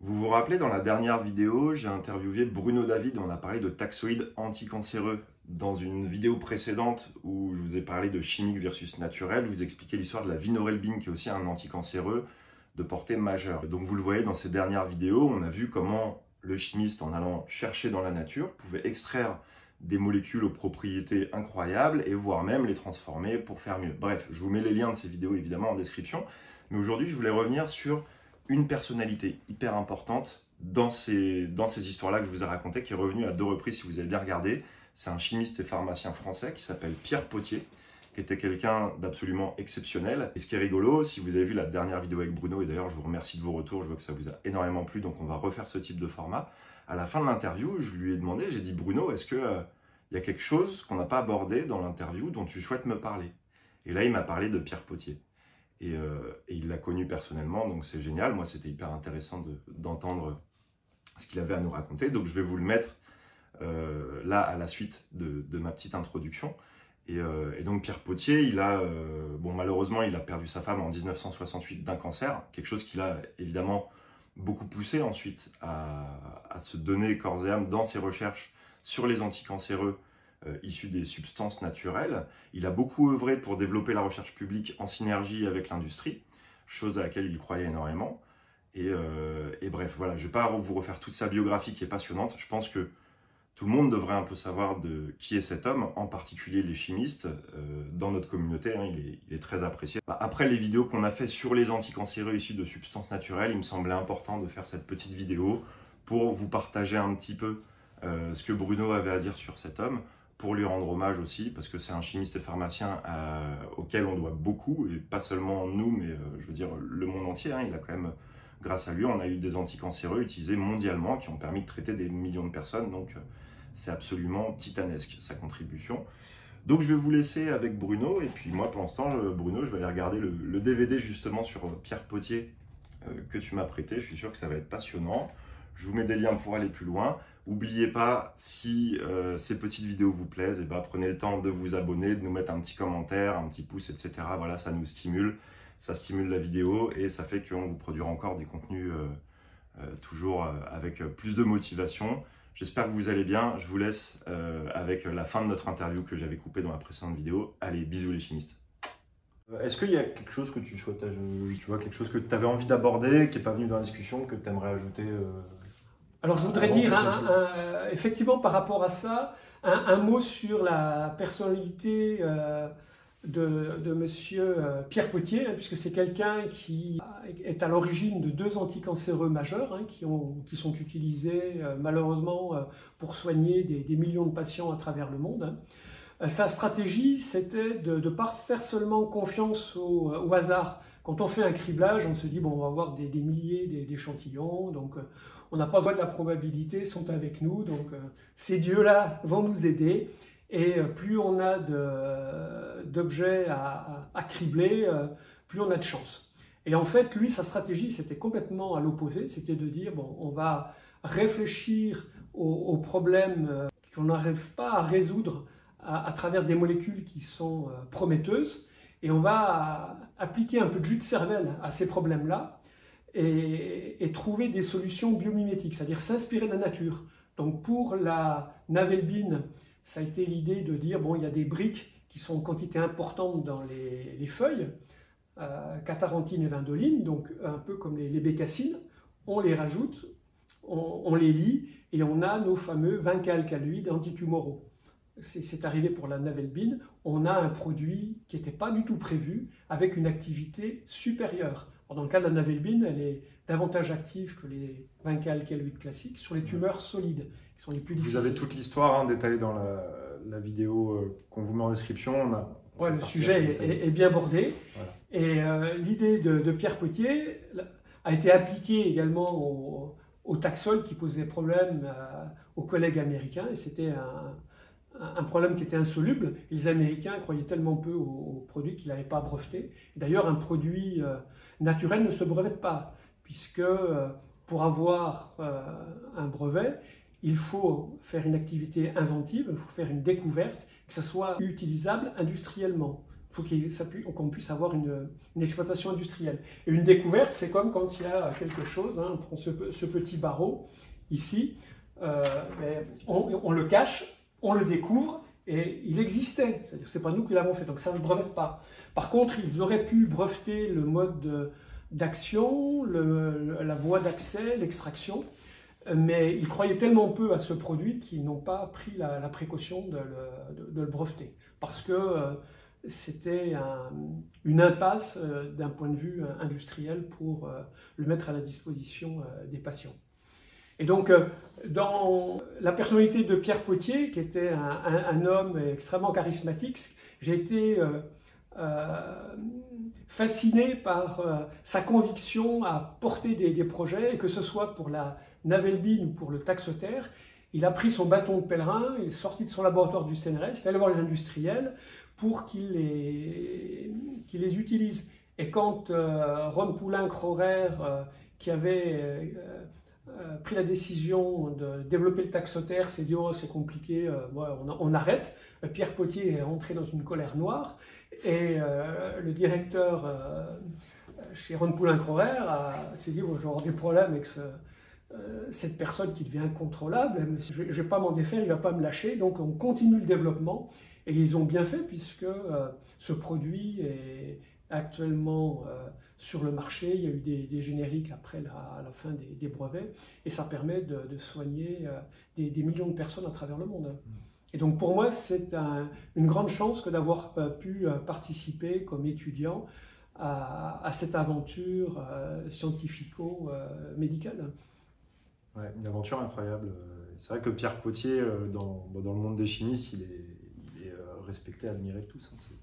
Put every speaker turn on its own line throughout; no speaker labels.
Vous vous rappelez, dans la dernière vidéo, j'ai interviewé Bruno David, on a parlé de taxoïdes anticancéreux. Dans une vidéo précédente où je vous ai parlé de chimique versus naturel, je vous expliquais l'histoire de la vinorelbine qui est aussi un anticancéreux de portée majeure. Donc vous le voyez dans ces dernières vidéos, on a vu comment le chimiste, en allant chercher dans la nature, pouvait extraire des molécules aux propriétés incroyables et voire même les transformer pour faire mieux. Bref, je vous mets les liens de ces vidéos évidemment en description, mais aujourd'hui je voulais revenir sur une personnalité hyper importante dans ces histoires-là que je vous ai racontées, qui est revenue à 2 reprises si vous avez bien regardé. C'est un chimiste et pharmacien français qui s'appelle Pierre Pothier, qui était quelqu'un d'absolument exceptionnel. Et ce qui est rigolo, si vous avez vu la dernière vidéo avec Bruno, et d'ailleurs je vous remercie de vos retours, je vois que ça vous a énormément plu, donc on va refaire ce type de format. À la fin de l'interview, je lui ai demandé, j'ai dit Bruno, est-ce qu'il y a quelque chose qu'on n'a pas abordé dans l'interview dont tu souhaites me parler? Et là il m'a parlé de Pierre Pothier. Et il l'a connu personnellement, donc c'est génial. Moi, c'était hyper intéressant d'entendre ce qu'il avait à nous raconter. Donc, je vais vous le mettre là, à la suite de ma petite introduction. Et donc, Pierre Pothier, malheureusement, il a perdu sa femme en 1968 d'un cancer, quelque chose qui l'a évidemment beaucoup poussé ensuite à se donner corps et âme dans ses recherches sur les anticancéreux issus des substances naturelles. Il a beaucoup œuvré pour développer la recherche publique en synergie avec l'industrie, chose à laquelle il croyait énormément. Et bref, voilà, je ne vais pas vous refaire toute sa biographie qui est passionnante. Je pense que tout le monde devrait un peu savoir de qui est cet homme, en particulier les chimistes. Dans notre communauté, hein, il est très apprécié. Après les vidéos qu'on a fait sur les anticancéreux issus de substances naturelles, il me semblait important de faire cette petite vidéo pour vous partager un petit peu ce que Bruno avait à dire sur cet homme, pour lui rendre hommage aussi, parce que c'est un chimiste et pharmacien auquel on doit beaucoup, et pas seulement nous, mais je veux dire le monde entier. Hein, il a quand même, grâce à lui, on a eu des anticancéreux utilisés mondialement qui ont permis de traiter des millions de personnes, donc c'est absolument titanesque sa contribution. Donc je vais vous laisser avec Bruno, et puis moi pour l'instant, Bruno, je vais aller regarder le DVD justement sur Pierre Pothier que tu m'as prêté. Je suis sûr que ça va être passionnant. Je vous mets des liens pour aller plus loin. N'oubliez pas, si ces petites vidéos vous plaisent, prenez le temps de vous abonner, de nous mettre un petit commentaire, un petit pouce, etc. Voilà, ça nous stimule, ça stimule la vidéo et ça fait qu'on vous produira encore des contenus toujours avec plus de motivation. J'espère que vous allez bien. Je vous laisse avec la fin de notre interview que j'avais coupée dans la précédente vidéo. Allez, bisous les chimistes. Est-ce qu'il y a quelque chose que tu souhaites, tu vois, quelque chose que tu avais envie d'aborder, qui n'est pas venu dans la discussion, que tu aimerais ajouter
Alors je voudrais dire, effectivement par rapport à ça, un mot sur la personnalité de monsieur Pierre Pothier, hein, puisque c'est quelqu'un qui est à l'origine de 2 anticancéreux majeurs qui sont utilisés malheureusement pour soigner des millions de patients à travers le monde. Hein. Sa stratégie, c'était de ne pas faire seulement confiance au hasard. Quand on fait un criblage, on se dit, bon, on va avoir des milliers d'échantillons, donc on n'a pas besoin de la probabilité, sont avec nous, donc ces dieux-là vont nous aider. Et plus on a d'objets à cribler, plus on a de chance. Et en fait, lui, sa stratégie, c'était complètement à l'opposé, c'était de dire, bon, on va réfléchir aux problèmes qu'on n'arrive pas à résoudre à travers des molécules qui sont prometteuses, et on va appliquer un peu de jus de cervelle à ces problèmes-là et trouver des solutions biomimétiques, c'est-à-dire s'inspirer de la nature. Donc pour la navelbine, ça a été l'idée de dire, bon, il y a des briques qui sont en quantité importante dans les feuilles, catharanthine et vindoline, donc un peu comme les bécassines, on les rajoute, on les lie, et on a nos fameux 20 alcaloïdes antitumoraux. C'est arrivé pour la navelbine, on a un produit qui n'était pas du tout prévu, avec une activité supérieure. Dans le cas de la navelbine, elle est davantage active que les 20 alcaloïdes classiques sur les tumeurs solides, qui sont les plus difficiles.
Vous avez toute l'histoire détaillée dans la vidéo qu'on vous met en description.
Ouais, le sujet est bien bordé. Voilà. Et l'idée de Pierre Pothier a été appliquée également au Taxol qui posait problème aux collègues américains, et c'était un problème qui était insoluble. Et les Américains croyaient tellement peu au produit qu'ils n'avaient pas breveté. D'ailleurs, un produit naturel ne se brevette pas, puisque pour avoir un brevet, il faut faire une activité inventive, il faut faire une découverte, que ça soit utilisable industriellement. faut qu'on puisse avoir une exploitation industrielle. Et une découverte, c'est comme quand il y a quelque chose, hein, on prend ce petit barreau ici, on le cache, on le découvre, et il existait. C'est-à-dire que ce n'est pas nous qui l'avons fait, donc ça ne se brevette pas. Par contre, ils auraient pu breveter le mode d'action, la voie d'accès, l'extraction, mais ils croyaient tellement peu à ce produit qu'ils n'ont pas pris la précaution de le breveter. Parce que c'était une impasse d'un point de vue industriel pour le mettre à la disposition des patients. Et donc, dans la personnalité de Pierre Potier, qui était un homme extrêmement charismatique, j'ai été fasciné par sa conviction à porter des projets, et que ce soit pour la Navelbine ou pour le Taxotere. Il a pris son bâton de pèlerin, il est sorti de son laboratoire du CNRS, il est allé voir les industriels pour qu'ils les utilisent. Et quand Ron Poulenc-Rorer, qui avait pris la décision de développer le Taxotere, s'est dit « oh, c'est compliqué, on arrête », Pierre Potier est rentré dans une colère noire, et le directeur chez Ron Poulenc-Rorer s'est dit oh, « je vais avoir des problèmes avec cette personne qui devient incontrôlable, je ne vais pas m'en défaire, il ne va pas me lâcher », donc on continue le développement, et ils ont bien fait puisque ce produit est actuellement sur le marché. Il y a eu des génériques après la fin des brevets, et ça permet de soigner des millions de personnes à travers le monde. Et donc pour moi, c'est une grande chance que d'avoir pu participer comme étudiant à cette aventure scientifico-médicale.
Ouais, une aventure incroyable. C'est vrai que Pierre Potier, dans le monde des chimistes, il est respecté, admiré de tous. C'est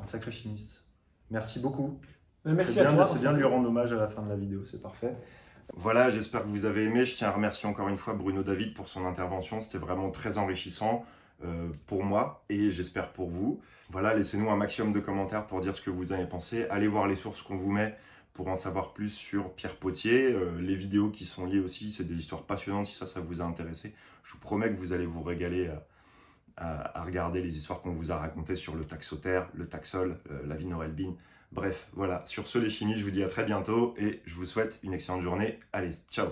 un sacré chimiste. Merci beaucoup.
Merci à toi.
C'est bien de lui rendre hommage à la fin de la vidéo, c'est parfait.
Voilà, j'espère que vous avez aimé. Je tiens à remercier encore une fois Bruno David pour son intervention. C'était vraiment très enrichissant pour moi et j'espère pour vous. Voilà, laissez-nous un maximum de commentaires pour dire ce que vous avez pensé. Allez voir les sources qu'on vous met pour en savoir plus sur Pierre Potier. Les vidéos qui sont liées aussi, c'est des histoires passionnantes si ça vous a intéressé. Je vous promets que vous allez vous régaler à regarder les histoires qu'on vous a racontées sur le Taxotere, le Taxol, la Vinorelbine. Bref, voilà, sur ce les chimies, je vous dis à très bientôt et je vous souhaite une excellente journée. Allez, ciao!